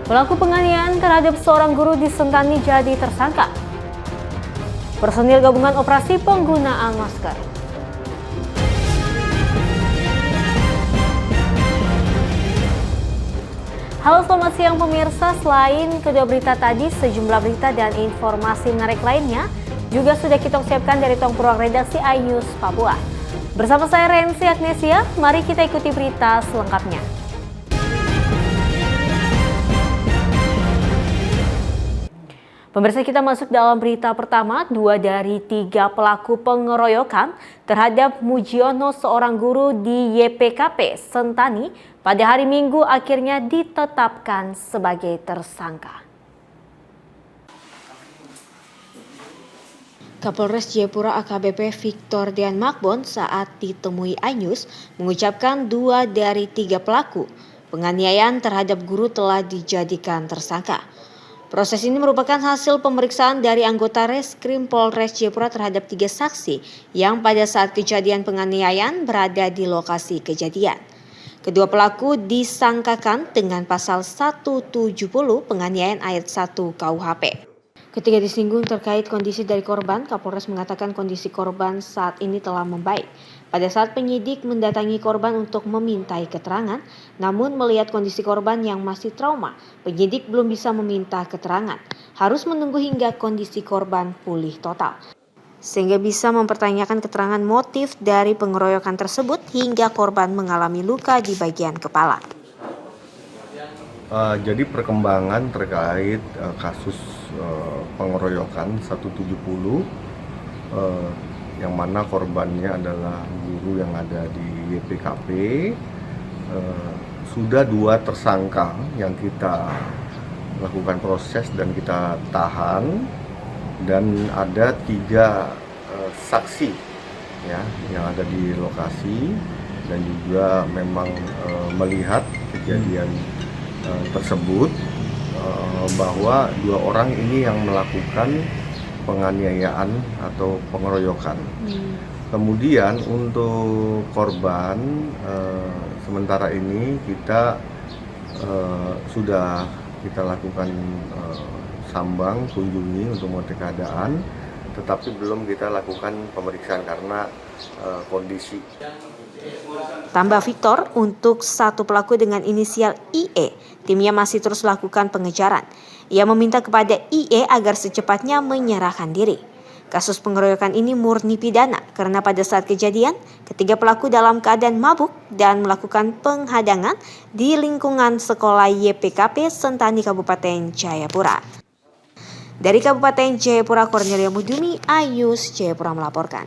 Pelaku penganiayaan terhadap seorang guru di Sentani jadi tersangka. Personil gabungan operasi penggunaan masker. Halo, selamat siang pemirsa. Selain kedua berita tadi, sejumlah berita dan informasi menarik lainnya juga sudah kita siapkan dari Tongpuruang Redaksi iNews Papua. Bersama saya Rensi Agnesia, mari kita ikuti berita selengkapnya. Pemirsa, kita masuk dalam berita pertama. 2 dari 3 pelaku pengeroyokan terhadap Mujiono, seorang guru di YPKP Sentani, pada hari Minggu akhirnya ditetapkan sebagai tersangka. Kapolres Jayapura AKBP Victor Dian Makbon saat ditemui iNews mengucapkan 2 dari 3 pelaku penganiayaan terhadap guru telah dijadikan tersangka. Proses ini merupakan hasil pemeriksaan dari anggota Reskrim Polres Jayapura terhadap 3 saksi yang pada saat kejadian penganiayaan berada di lokasi kejadian. Kedua pelaku disangkakan dengan pasal 170 penganiayaan ayat 1 KUHP. Ketika disinggung terkait kondisi dari korban, Kapolres mengatakan kondisi korban saat ini telah membaik. Pada saat penyidik mendatangi korban untuk memintai keterangan, namun melihat kondisi korban yang masih trauma, penyidik belum bisa meminta keterangan. Harus menunggu hingga kondisi korban pulih total, sehingga bisa mempertanyakan keterangan motif dari pengeroyokan tersebut hingga korban mengalami luka di bagian kepala. Jadi perkembangan terkait kasus pengeroyokan 170 yang mana korbannya adalah guru yang ada di YPKP, sudah 2 tersangka yang kita lakukan proses dan kita tahan, dan ada 3 saksi ya yang ada di lokasi dan juga memang melihat kejadian tersebut, bahwa 2 orang ini yang melakukan penganiayaan atau pengeroyokan. Kemudian untuk korban sementara ini kita sudah kita lakukan sambang kunjungi untuk mengetahui keadaan, tetapi belum kita lakukan pemeriksaan karena kondisi. Tambah Victor, untuk 1 pelaku dengan inisial IE, timnya masih terus lakukan pengejaran. Ia meminta kepada IE agar secepatnya menyerahkan diri. Kasus pengeroyokan ini murni pidana karena pada saat kejadian, ketiga pelaku dalam keadaan mabuk dan melakukan penghadangan di lingkungan sekolah YPKP Sentani Kabupaten Jayapura. Dari Kabupaten Jayapura, Cornelia Mudumi, iNews Jayapura melaporkan.